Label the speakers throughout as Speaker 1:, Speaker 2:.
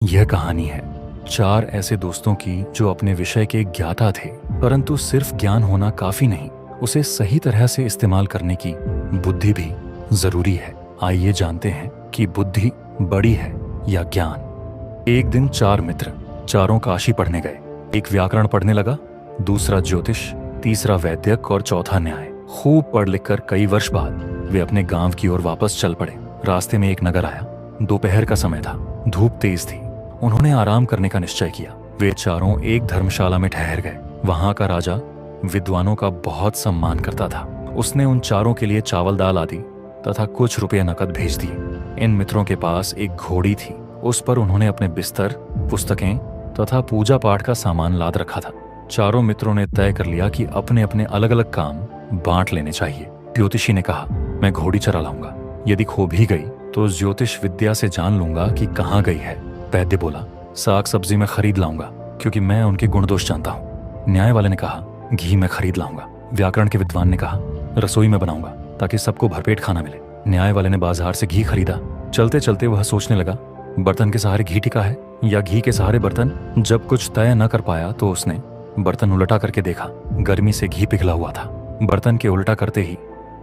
Speaker 1: यह कहानी है चार ऐसे दोस्तों की जो अपने विषय के ज्ञाता थे, परंतु सिर्फ ज्ञान होना काफी नहीं, उसे सही तरह से इस्तेमाल करने की बुद्धि भी जरूरी है। आइए जानते हैं कि बुद्धि बड़ी है या ज्ञान। एक दिन चार मित्र चारों काशी पढ़ने गए। एक व्याकरण पढ़ने लगा, दूसरा ज्योतिष, तीसरा वैद्यक और चौथा न्याय। खूब पढ़ लिख कर कई वर्ष बाद वे अपने गांव की ओर वापस चल पड़े। रास्ते में एक नगर आया। दोपहर का समय था, धूप तेज थी। उन्होंने आराम करने का निश्चय किया। वे चारों एक धर्मशाला में ठहर गए। वहां का राजा विद्वानों का बहुत सम्मान करता था। उसने उन चारों के लिए चावल दाल आदि तथा कुछ रुपये नकद भेज दिए। इन मित्रों के पास एक घोड़ी थी। उस पर उन्होंने अपने बिस्तर, पुस्तकें तथा पूजा पाठ का सामान लाद रखा था। चारों मित्रों ने तय कर लिया कि अपने अपने अलग अलग काम बांट लेने चाहिए। ज्योतिषी ने कहा, मैं घोड़ी चरा लाऊंगा, यदि खो भी गई तो ज्योतिष विद्या से जान लूंगा कि कहाँ गई है। वैद्य बोला, साग सब्जी में खरीद लाऊंगा क्योंकि मैं उनके गुण दोष जानता हूँ। न्याय वाले ने कहा, घी में खरीद लाऊंगा। व्याकरण के विद्वान ने कहा, रसोई में बनाऊंगा ताकि सबको भरपेट खाना मिले। न्याय वाले ने बाजार से घी खरीदा। चलते चलते वह सोचने लगा, बर्तन के सहारे घी टिका है या घी के सहारे बर्तन। जब कुछ तय न कर पाया तो उसने बर्तन उल्टा करके देखा। गर्मी से घी पिघला हुआ था। बर्तन के उल्टा करते ही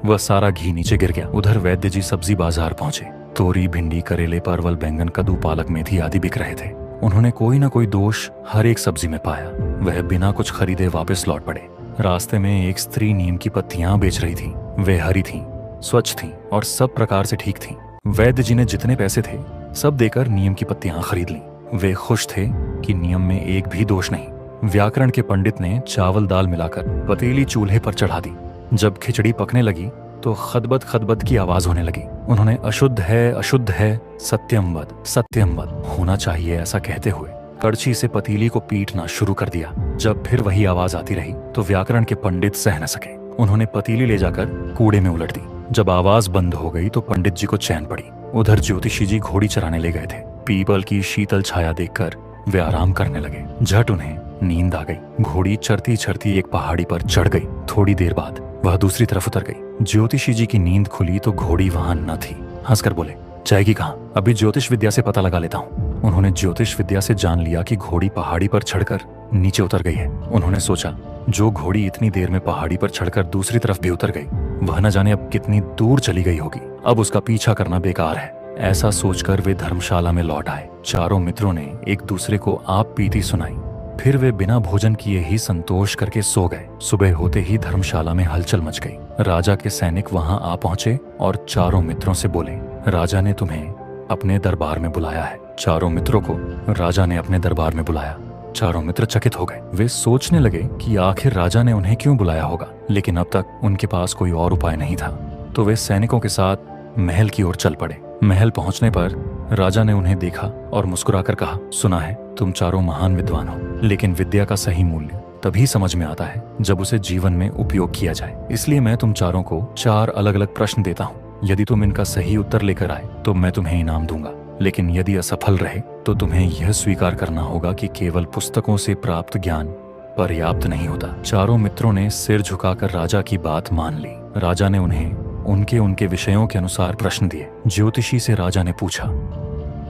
Speaker 1: वह सारा घी नीचे गिर गया। उधर वैद्य जी सब्जी बाजार पहुंचे। तोरी, भिंडी, करेले, परवल, बैंगन, कद्दू, पालक, मेथी आदि बिक रहे थे। उन्होंने कोई न कोई दोष हर एक सब्जी में पाया। वह बिना कुछ खरीदे वापस लौट पड़े। रास्ते में एक स्त्री नीम की पत्तियां बेच रही थी। वे हरी थीं, स्वच्छ थीं और सब प्रकार से ठीक थीं। वैद्य जी ने जितने पैसे थे सब देकर नीम की पत्तियां खरीद लीं। वे खुश थे कि नियम में एक भी दोष नहीं। व्याकरण के पंडित ने चावल दाल मिलाकर पतीली चूल्हे पर चढ़ा दी। जब खिचड़ी पकने लगी तो खदबद खदबद की आवाज होने लगी। उन्होंने अशुद्ध है सत्यम वद होना चाहिए ऐसा कहते हुए कड़छी से पतीली को पीटना शुरू कर दिया। जब फिर वही आवाज आती रही तो व्याकरण के पंडित सह न सके। उन्होंने पतीली ले जाकर कूड़े में उलट दी। जब आवाज बंद हो गई तो पंडित जी को चैन पड़ी। उधर ज्योतिषी जी घोड़ी चराने ले गए थे। पीपल की शीतल छाया देखकर वे आराम करने लगे। झट उन्हें नींद आ गई। घोड़ी चरती चरती एक पहाड़ी पर चढ़ गई। थोड़ी देर बाद वह दूसरी तरफ उतर गई। ज्योतिषी जी की नींद खुली तो घोड़ी वहां न थी। हंसकर बोले, जाएगी कहाँ? अभी ज्योतिष विद्या से पता लगा लेता हूँ। उन्होंने ज्योतिष विद्या से जान लिया कि घोड़ी पहाड़ी पर चढ़कर नीचे उतर गई है। उन्होंने सोचा, जो घोड़ी इतनी देर में पहाड़ी पर चढ़कर दूसरी तरफ भी उतर गई, वह न जाने अब कितनी दूर चली गई होगी। अब उसका पीछा करना बेकार है। ऐसा सोचकर वे धर्मशाला में लौट आए। चारों मित्रों ने एक दूसरे को आप बीती सुनाई। फिर वे बिना भोजन किए ही संतोष करके सो गए। सुबह होते ही धर्मशाला में हलचल मच गई। राजा के सैनिक वहां आ पहुंचे और चारों मित्रों से बोले, राजा ने तुम्हें अपने दरबार में बुलाया है। चारों मित्रों को राजा ने अपने दरबार में बुलाया। चारों मित्र चकित हो गए। वे सोचने लगे कि आखिर राजा ने उन्हें क्यों बुलाया होगा, लेकिन अब तक उनके पास कोई और उपाय नहीं था। तो वे सैनिकों के साथ महल की ओर चल पड़े। महल पहुंचने पर राजा ने उन्हें देखा और मुस्कुराकर कहा, सुना है तुम चारों महान विद्वान हो, लेकिन विद्या का सही मूल्य तभी समझ में आता है जब उसे जीवन में उपयोग किया जाए। इसलिए मैं तुम चारों को चार अलग अलग प्रश्न देता हूँ। यदि तुम इनका सही उत्तर लेकर आए तो मैं तुम्हें इनाम दूंगा, लेकिन यदि असफल रहे तो तुम्हें यह स्वीकार करना होगा कि केवल पुस्तकों से प्राप्त ज्ञान पर्याप्त नहीं होता। चारों मित्रों ने सिर झुकाकर राजा की बात मान ली। राजा ने उन्हें उनके उनके विषयों के अनुसार प्रश्न दिए। ज्योतिषी से राजा ने पूछा,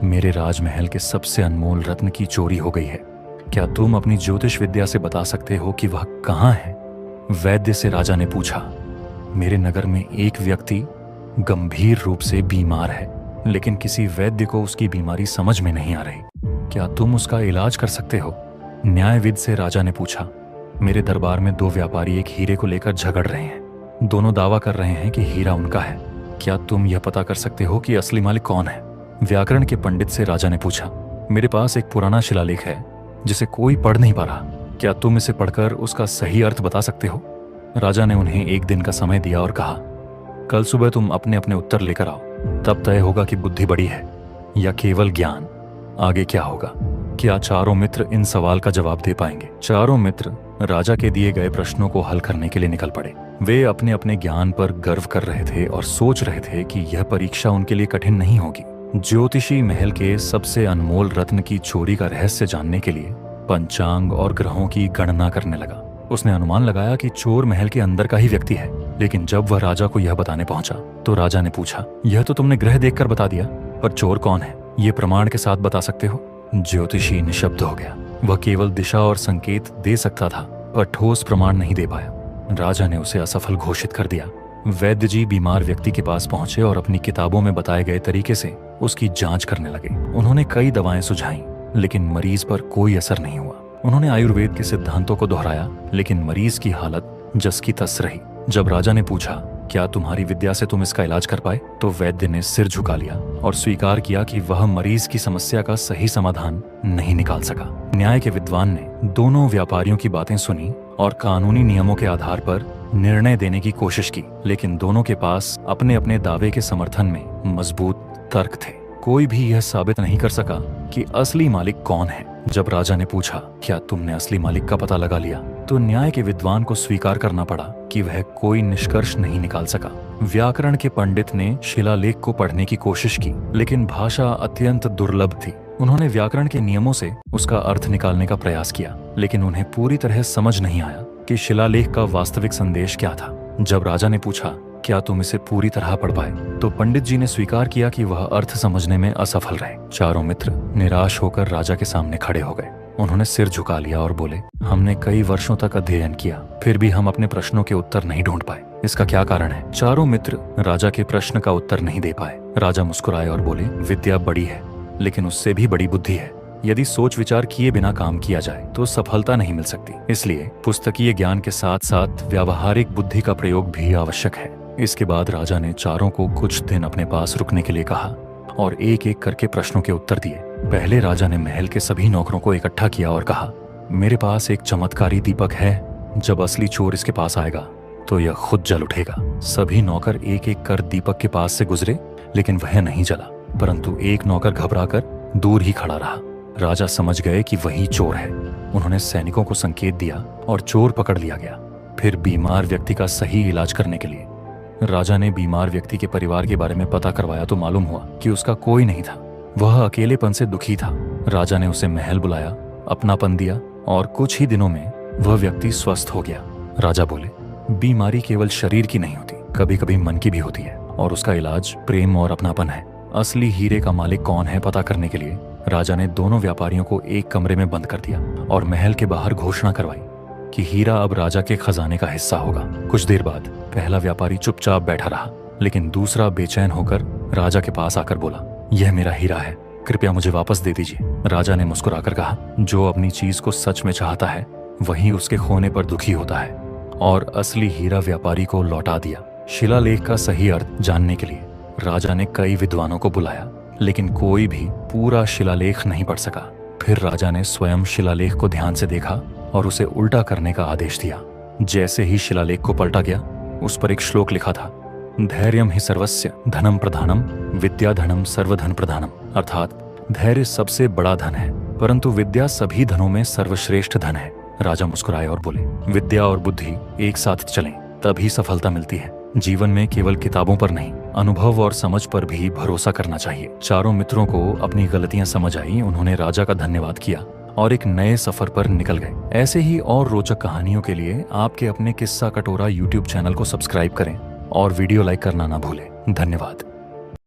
Speaker 1: मेरे राजमहल के सबसे अनमोल रत्न की चोरी हो गई है। क्या तुम अपनी ज्योतिष विद्या से बता सकते हो कि वह कहाँ है? वैद्य से राजा ने पूछा, मेरे नगर में एक व्यक्ति गंभीर रूप से बीमार है, लेकिन किसी वैद्य को उसकी बीमारी समझ में नहीं आ रही। क्या तुम उसका इलाज कर सकते हो? न्यायविद से राजा ने पूछा, मेरे दरबार में दो व्यापारी एक हीरे को लेकर झगड़ रहे हैं। दोनों दावा कर रहे हैं कि हीरा उनका है। क्या तुम यह पता कर सकते हो कि असली मालिक कौन है? व्याकरण के पंडित से राजा ने पूछा, मेरे पास एक पुराना शिलालेख है जिसे कोई पढ़ नहीं पा रहा। क्या तुम इसे पढ़कर उसका सही अर्थ बता सकते हो? राजा ने उन्हें एक दिन का समय दिया और कहा, कल सुबह तुम अपने अपने उत्तर लेकर आओ, तब तय होगा कि बुद्धि बड़ी है या केवल ज्ञान। आगे क्या होगा? क्या चारों मित्र इन सवाल का जवाब दे पाएंगे? चारों मित्र राजा के दिए गए प्रश्नों को हल करने के लिए निकल पड़े। वे अपने अपने ज्ञान पर गर्व कर रहे थे और सोच रहे थे कि यह परीक्षा उनके लिए कठिन नहीं होगी। ज्योतिषी महल के सबसे अनमोल रत्न की चोरी का रहस्य जानने के लिए पंचांग और ग्रहों की गणना करने लगा। उसने अनुमान लगाया कि चोर महल के अंदर का ही व्यक्ति है, लेकिन जब वह राजा को यह बताने पहुंचा तो राजा ने पूछा, यह तो तुमने ग्रह देखकर बता दिया, पर चोर कौन है, ये प्रमाण के साथ बता सकते हो? ज्योतिषी निशब्द हो गया। वह केवल दिशा और संकेत दे सकता था, पर ठोस प्रमाण नहीं दे पाया। राजा ने उसे असफल घोषित कर दिया। वैद्य जी बीमार व्यक्ति के पास पहुंचे और अपनी किताबों में बताए गए तरीके से उसकी जांच करने लगे। उन्होंने कई दवाएं सुझाई, लेकिन मरीज पर कोई असर नहीं हुआ। उन्होंने आयुर्वेद के सिद्धांतों को दोहराया, लेकिन मरीज की हालत जस की तस रही। जब राजा ने पूछा, क्या तुम्हारी विद्या से तुम इसका इलाज कर पाए, तो वैद्य ने सिर झुका लिया और स्वीकार किया कि वह मरीज की समस्या का सही समाधान नहीं निकाल सका। न्याय के विद्वान ने दोनों व्यापारियों की बातें सुनी और कानूनी नियमों के आधार पर निर्णय देने की कोशिश की, लेकिन दोनों के पास अपने अपने दावे के समर्थन में मजबूत तर्क थे। कोई भी यह साबित नहीं कर सका कि असली मालिक कौन है। जब राजा ने पूछा, क्या तुमने असली मालिक का पता लगा लिया, तो न्याय के विद्वान को स्वीकार करना पड़ा कि वह कोई निष्कर्ष नहीं निकाल सका। व्याकरण के पंडित ने शिलालेख को पढ़ने की कोशिश की, लेकिन भाषा अत्यंत दुर्लभ थी। उन्होंने व्याकरण के नियमों से उसका अर्थ निकालने का प्रयास किया, लेकिन उन्हें पूरी तरह समझ नहीं आया कि शिलालेख का वास्तविक संदेश क्या था। जब राजा ने पूछा, क्या तुम इसे पूरी तरह पढ़ पाए, तो पंडित जी ने स्वीकार किया कि वह अर्थ समझने में असफल रहे। चारों मित्र निराश होकर राजा के सामने खड़े हो गए। उन्होंने सिर झुका लिया और बोले, हमने कई वर्षों तक अध्ययन किया, फिर भी हम अपने प्रश्नों के उत्तर नहीं ढूंढ पाए। इसका क्या कारण है? चारों मित्र राजा के प्रश्न का उत्तर नहीं दे पाए। राजा मुस्कुराए और बोले, विद्या बड़ी है, लेकिन उससे भी बड़ी बुद्धि है। यदि सोच विचार किए बिना काम किया जाए तो सफलता नहीं मिल सकती। इसलिए पुस्तकीय ज्ञान के साथ साथ व्यावहारिक बुद्धि का प्रयोग भी आवश्यक है। इसके बाद राजा ने चारों को कुछ दिन अपने पास रुकने के लिए कहा और एक एक करके प्रश्नों के उत्तर दिए। पहले राजा ने महल के सभी नौकरों को इकट्ठा किया और कहा, मेरे पास एक चमत्कारी दीपक है। जब असली चोर इसके पास आएगा तो यह खुद जल उठेगा। सभी नौकर एक एक कर दीपक के पास से गुजरे, लेकिन वह नहीं जला, परंतु एक नौकर घबराकर दूर ही खड़ा रहा। राजा समझ गए कि वही चोर है। उन्होंने सैनिकों को संकेत दिया और चोर पकड़ लिया गया। फिर बीमार व्यक्ति का सही इलाज करने के लिए राजा ने बीमार व्यक्ति के परिवार के बारे में पता करवाया तो मालूम हुआ कि उसका कोई नहीं था। वह अकेलेपन से दुखी था। राजा ने उसे महल बुलाया, अपनापन दिया और कुछ ही दिनों में वह व्यक्ति स्वस्थ हो गया। राजा बोले, बीमारी केवल शरीर की नहीं होती, कभी कभी मन की भी होती है, और उसका इलाज प्रेम और अपनापन है। असली हीरे का मालिक कौन है पता करने के लिए राजा ने दोनों व्यापारियों को एक कमरे में बंद कर दिया और महल के बाहर घोषणा करवाई कि हीरा अब राजा के खजाने का हिस्सा होगा। कुछ देर बाद पहला व्यापारी चुपचाप बैठा रहा, लेकिन दूसरा बेचैन होकर राजा के पास आकर बोला, यह मेरा हीरा है, कृपया मुझे वापस दे दीजिए। राजा ने मुस्कुराकर कहा, जो अपनी चीज को सच में चाहता है वही उसके खोने पर दुखी होता है, और असली हीरा व्यापारी को लौटा दिया। शिलालेख का सही अर्थ जानने के लिए राजा ने कई विद्वानों को बुलाया, लेकिन कोई भी पूरा शिलालेख नहीं पढ़ सका। फिर राजा ने स्वयं शिलालेख को ध्यान से देखा और उसे उल्टा करने का आदेश दिया। जैसे ही शिलालेख को पलटा गया, उस पर एक श्लोक लिखा था, धैर्यम ही सर्वस्य धनम प्रधानम विद्या धनम सर्वधन प्रधानम, अर्थात धैर्य सबसे बड़ा धन है, परंतु विद्या सभी धनों में सर्वश्रेष्ठ धन है। राजा मुस्कुराए और बोले, विद्या और बुद्धि एक साथ चलें तभी सफलता मिलती है। जीवन में केवल किताबों पर नहीं, अनुभव और समझ पर भी भरोसा करना चाहिए। चारों मित्रों को अपनी गलतियां समझ आई। उन्होंने राजा का धन्यवाद किया और एक नए सफर पर निकल गए। ऐसे ही और रोचक कहानियों के लिए आपके अपने किस्सा कटोरा YouTube चैनल को सब्सक्राइब करें और वीडियो लाइक करना ना भूलें। धन्यवाद।